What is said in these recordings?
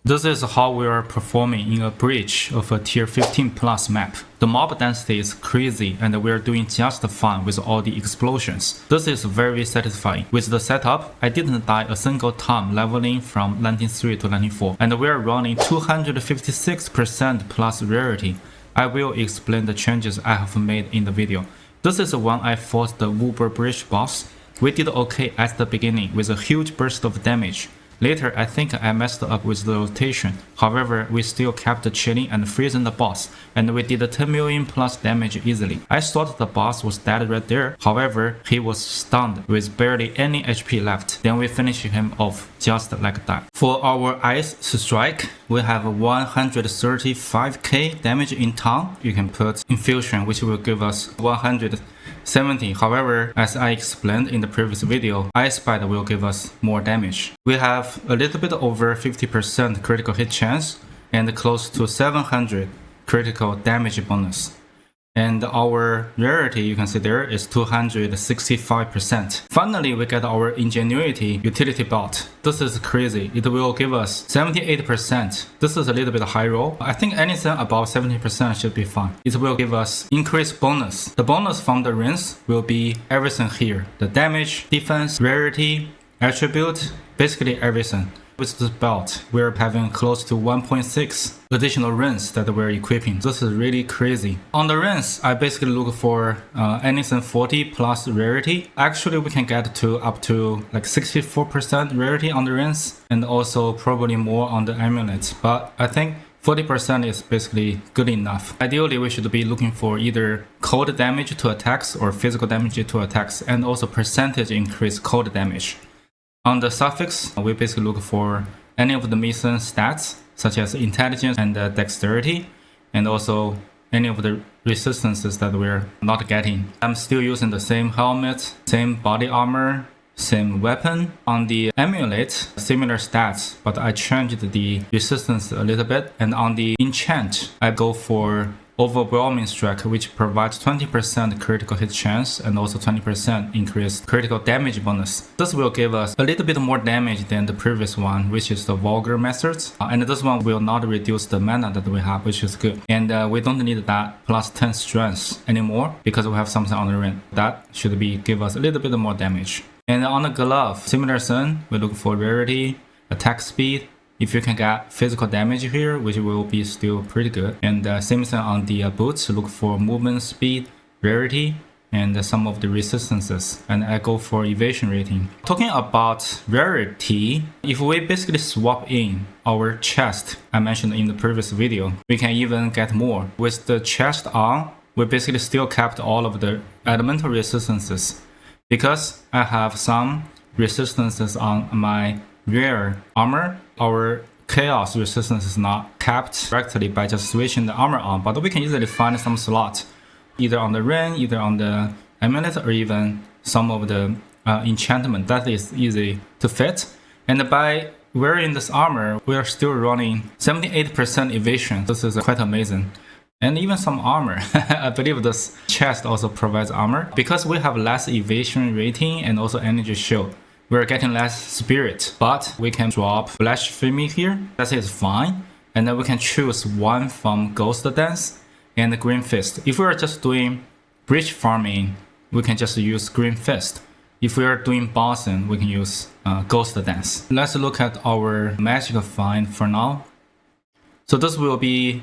This is how we are performing in a bridge of a tier 15 plus map. The mob density is crazy and we are doing just fine with all the explosions. This is very satisfying. With the setup, I didn't die a single time leveling from landing 3 to landing 4 and we are running 256% plus rarity. I will explain the changes I have made in the video. This is when I fought the Uber Bridge boss. We did okay at the beginning with a huge burst of damage. Later, I think I messed up with the rotation. However, we still kept chilling and freezing the boss, and we did 10 million plus damage easily. I thought the boss was dead right there. However, he was stunned with barely any HP left. Then we finished him off just like that. For our Ice Strike, we have 135k damage in town. You can put Infusion, which will give us 170. However, as I explained in the previous video, Ice Bite will give us more damage. We have a little bit over 50% critical hit chance and close to 700 critical damage bonus. And our rarity, you can see there, is 265%. Finally, we get our Ingenuity utility belt. This is crazy. It will give us 78%. This is a little bit high roll. I think anything above 70% should be fine. It will give us increased bonus. The bonus from the rings will be everything here. The damage, defense, rarity, attribute, basically everything. With this belt, we're having close to 1.6 additional rings that we're equipping. This is really crazy. On the rings, I basically look for anything 40 plus rarity. Actually, we can get to up to like 64% rarity on the rings and also probably more on the amulets. But I think 40% is basically good enough. Ideally, we should be looking for either cold damage to attacks or physical damage to attacks and also percentage increase cold damage. On the suffix, we basically look for any of the missing stats, such as intelligence and dexterity, and also any of the resistances that we're not getting. I'm still using the same helmet, same body armor, same weapon. On the amulet, similar stats, but I changed the resistance a little bit. And on the enchant, I go for Overwhelming Strike, which provides 20% critical hit chance and also 20% increased critical damage bonus. This will give us a little bit more damage than the previous one, which is the Vulgar Methods. And this one will not reduce the mana that we have, which is good. And we don't need that plus 10 strength anymore because we have something on the ring. That should be give us a little bit more damage. And on the glove, similar thing, we look for rarity, attack speed. If you can get physical damage here, which will be still pretty good. And same thing on the boots, look for movement speed, rarity, and some of the resistances. And I go for evasion rating. Talking about rarity, if we basically swap in our chest, I mentioned in the previous video, we can even get more. With the chest on, we basically still kept all of the elemental resistances. Because I have some resistances on my rare armor, our chaos resistance is not capped directly by just switching the armor on, but we can easily find some slot either on the ring, either on the amulet, or even some of the enchantment that is easy to fit. And by wearing this armor, we are still running 78% evasion. This is quite amazing. And even some armor. I believe this chest also provides armor. Because we have less evasion rating and also energy shield, we're getting less spirit, but we can drop blasphemy here. That is fine. And then we can choose one from Ghost Dance and Green Fist. If we are just doing bridge farming, we can just use Green Fist. If we are doing bossing, we can use Ghost Dance. Let's look at our magic find for now. So this will be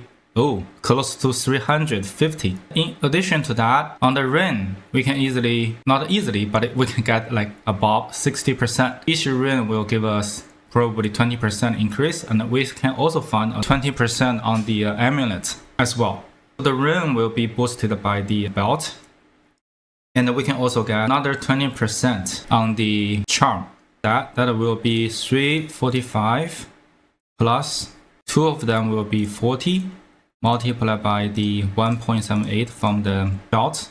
close to 350. In addition to that, on the ring, we can not easily, but we can get like about 60%. Each ring will give us probably 20% increase, and we can also find a 20% on the amulet as well. The ring will be boosted by the belt, and we can also get another 20% on the charm. That will be 345 plus 2 of them will be 40. Multiplied by the 1.78 from the belt,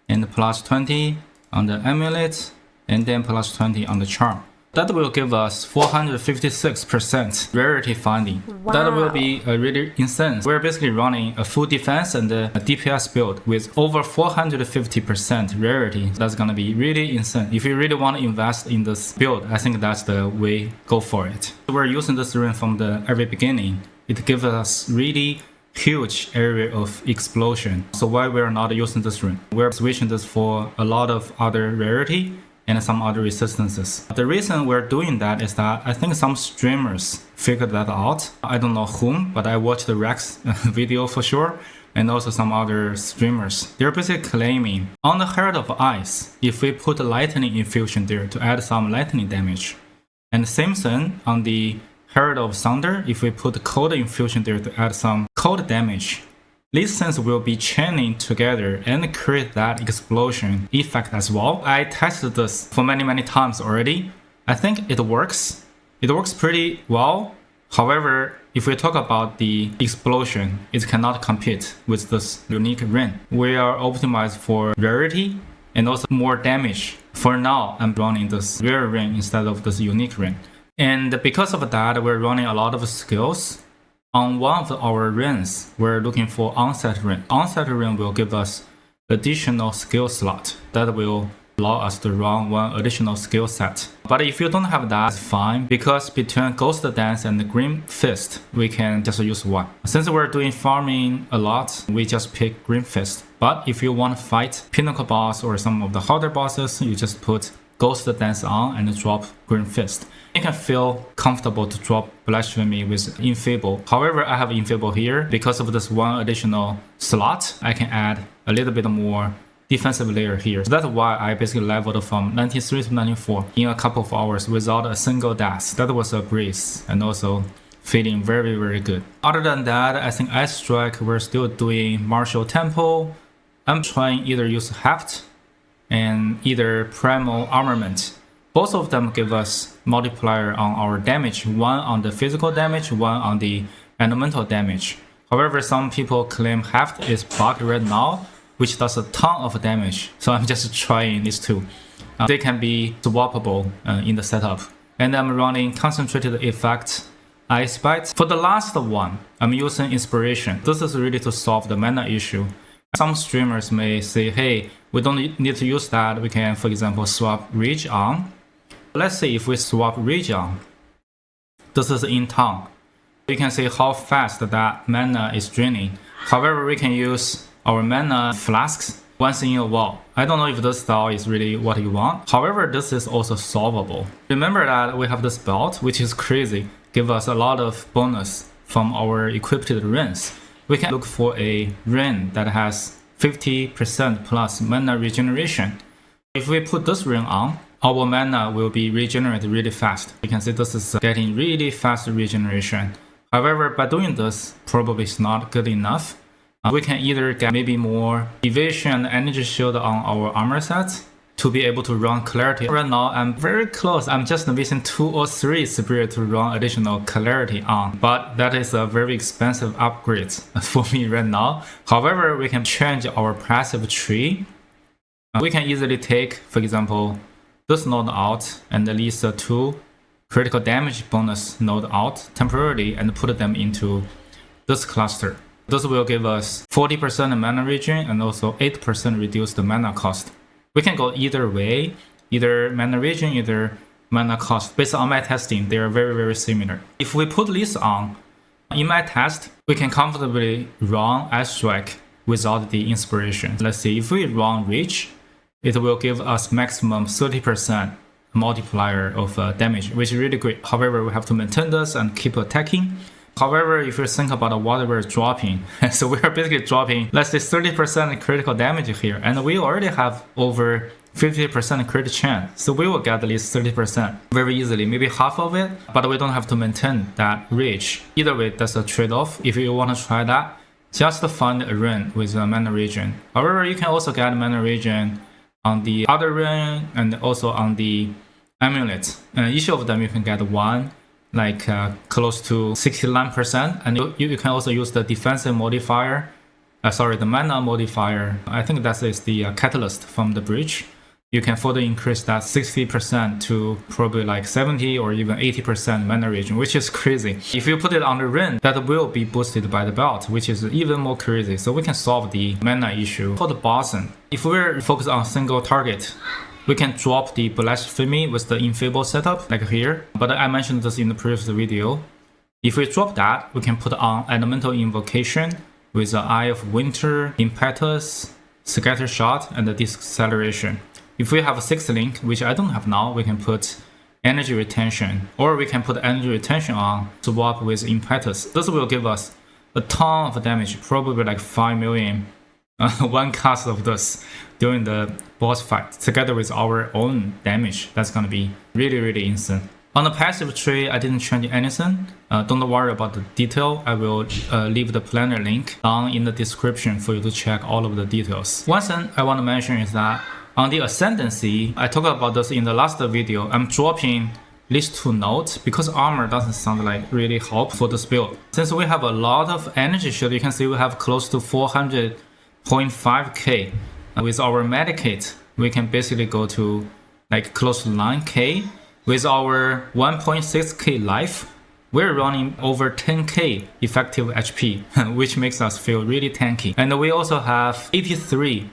and plus 20 on the amulet, and then plus 20 on the charm. That will give us 456% rarity finding. Wow. That will be really insane. We're basically running a full defense and a DPS build with over 450% rarity. That's gonna be really insane. If you really want to invest in this build, I think that's the way, go for it. We're using this rune from the very beginning. It gives us really huge area of explosion. So why we're not using this rune? We're switching this for a lot of other rarity and some other resistances. The reason we're doing that is that I think some streamers figured that out. I don't know whom, but I watched the Rex video for sure, and also some other streamers. They're basically claiming on the Herald of Ice, if we put lightning infusion there to add some lightning damage, and same thing on the Herald of Thunder, if we put cold infusion there to add some cold damage, these things will be chaining together and create that explosion effect as well. I tested this for many times already. I think it works. It works pretty well. However, if we talk about the explosion, it cannot compete with this unique rune. We are optimized for rarity and also more damage. For now, I'm running this rare rune instead of this unique rune. And because of that, we're running a lot of skills. On one of our runes, we're looking for onset rune. Onset rune will give us additional skill slot that will allow us to run one additional skill set. But if you don't have that, it's fine, because between Ghost Dance and Green Fist, we can just use one. Since we're doing farming a lot, we just pick Green Fist. But if you want to fight Pinnacle boss or some of the harder bosses, you just put Ghost Dance on and drop Green Fist. You can feel comfortable to drop Blasphemy with Infable. However, I have Infable here. Because of this one additional slot, I can add a little bit more defensive layer here. So that's why I basically leveled from 93 to 94 in a couple of hours without a single death. That was a breeze and also feeling very good. Other than that, I think Ice Strike, we're still doing Martial Temple. I'm trying either use Heft and either Primal Armament. Both of them give us multiplier on our damage, one on the physical damage, one on the elemental damage. However, some people claim Heft is bugged right now, which does a ton of damage. So I'm just trying these two. They can be swappable in the setup. And I'm running Concentrated Effect Ice Bite. For the last one, I'm using Inspiration. This is really to solve the mana issue. Some streamers may say, hey, we don't need to use that. We can, for example, swap Rage on. Let's say if we swap Rage on, this is in town. We can see how fast that mana is draining. However, we can use our mana flasks once in a while. I don't know if this style is really what you want. However, this is also solvable. Remember that we have this belt, which is crazy, give us a lot of bonus from our equipped runes. We can look for a rune that has 50% plus mana regeneration. If we put this rune on, our mana will be regenerated really fast. You can see this is getting really fast regeneration. However, by doing this, probably it's not good enough. We can either get maybe more evasion and energy shield on our armor sets to be able to run clarity. Right now, I'm very close. I'm just missing 2 or 3 spirit to run additional clarity on. But that is a very expensive upgrade for me right now. However, we can change our passive tree. We can easily take, for example, this node out and at least 2 critical damage bonus node out temporarily and put them into this cluster. This will give us 40% mana regen and also 8% reduced mana cost. We can go either way, either mana regen, either mana cost. Based on my testing, they are very similar. If we put this on, in my test, we can comfortably run Ice Strike without the inspiration. Let's see, if we run Reach, it will give us maximum 30% multiplier of damage, which is really great. However, we have to maintain this and keep attacking. However, if you think about what we're dropping, so we are basically dropping, let's say 30% critical damage here, and we already have over 50% crit chance, so we will get at least 30% very easily, maybe half of it, but we don't have to maintain that reach. Either way, that's a trade-off. If you want to try that, just find a rune with a mana regen. However, you can also get mana regen on the other rune and also on the amulet. Each of them you can get one, like close to 69%, and you can also use the defensive modifier, the mana modifier. I think that is the catalyst from the bridge. you can further increase that 60% to probably like 70 or even 80% mana regen, which is crazy. If you put it on the ring, that will be boosted by the belt, which is even more crazy. So we can solve the mana issue. For the boson, if we're focused on single target, we can drop the blasphemy with the infable setup like here, but I mentioned this in the previous video. If we drop that, we can put on elemental invocation with the Eye of Winter, impetus, scatter shot, and the deceleration. If we have a 6th link, which I don't have now, we can put energy retention, or we can put energy retention on, swap with impetus. This will give us a ton of damage, probably like 5 million one cast of this during the boss fight, together with our own damage. That's gonna be really insane. On the passive tree, I didn't change anything. Don't worry about the detail. I will leave the planner link down in the description for you to check all of the details. One thing I want to mention is that on the Ascendancy, I talked about this in the last video, I'm dropping these 2 nodes because armor doesn't sound like really help for this build. Since we have a lot of energy shield, you can see we have close to 400.5k. With our medikit, we can basically go to like close to 9k. With our 1.6k life, we're running over 10k effective HP, which makes us feel really tanky. And we also have 83%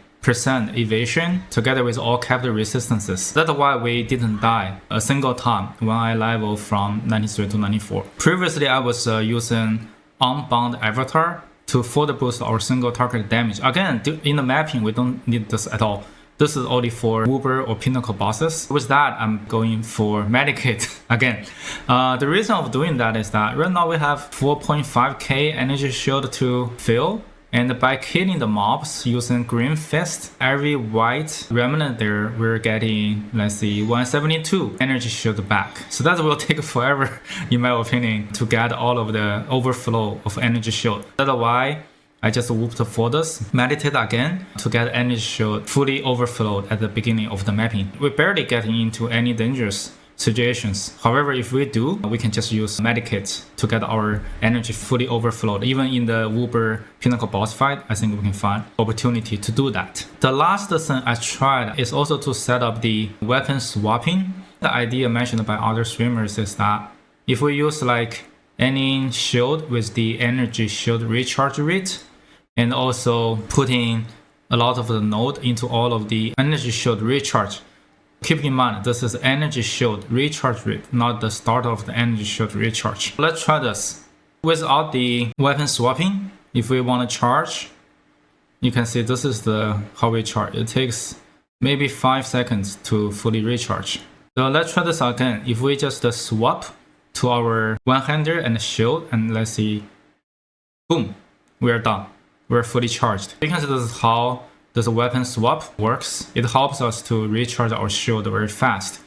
evasion together with all capital resistances. That's why we didn't die a single time when I level from 93 to 94. Previously, I was using Unbound Avatar to further boost our single target damage. Again, in the mapping, we don't need this at all. This is only for Uber or Pinnacle bosses. With that, I'm going for Medikit again. The reason of doing that is that right now we have 4.5k energy shield to fill. And by killing the mobs using Green Fist, every white remnant there, we're getting, let's see, 172 energy shield back. So that will take forever, in my opinion, to get all of the overflow of energy shield. That's why I just whooped for this, meditate again to get energy shield fully overflowed at the beginning of the mapping. We're barely getting into any dangerous situations. However, if we do, we can just use medikits to get our energy fully overflowed. Even in the Uber Pinnacle boss fight, I think we can find opportunity to do that. The last thing I tried is also to set up the weapon swapping. The idea mentioned by other streamers is that if we use like any shield with the energy shield recharge rate, and also putting a lot of the node into all of the energy shield recharge. Keep in mind, this is energy shield recharge rate, not the start of the energy shield recharge. Let's try this. Without the weapon swapping, if we want to charge, you can see this is how we charge. It takes maybe 5 seconds to fully recharge. So let's try this again. If we just swap to our one-hander and shield, and let's see, boom, we are done. We're fully charged. You can see this is how this weapon swap works. It helps us to recharge our shield very fast.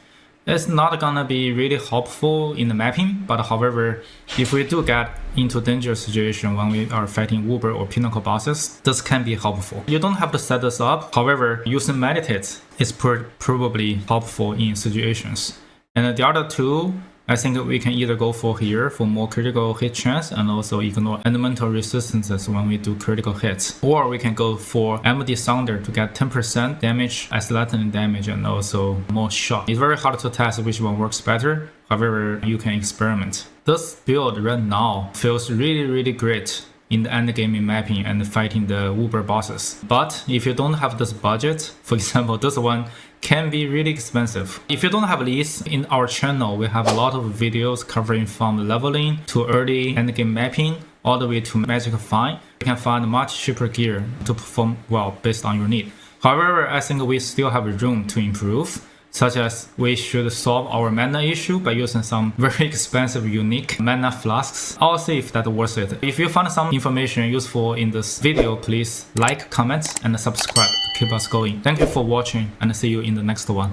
It's not gonna be really helpful in the mapping, but however, if we do get into dangerous situation when we are fighting Uber or Pinnacle bosses, this can be helpful. You don't have to set this up. However, using meditate is probably helpful in situations. And the other two, I think we can either go for here for more critical hit chance and also ignore elemental resistances when we do critical hits. Or we can go for MD Sounder to get 10% damage as lightning damage and also more shock. It's very hard to test which one works better. However, you can experiment. This build right now feels really great in the endgame mapping and fighting the Uber bosses. But if you don't have this budget, for example, this one can be really expensive. If you don't have these, in our channel, we have a lot of videos covering from leveling to early endgame mapping, all the way to magic find. You can find much cheaper gear to perform well based on your need. However, I think we still have room to improve, such as we should solve our mana issue by using some very expensive unique mana flasks. I'll see if that's worth it. If you found some information useful in this video, please like, comment, and subscribe to keep us going. Thank you for watching and see you in the next one.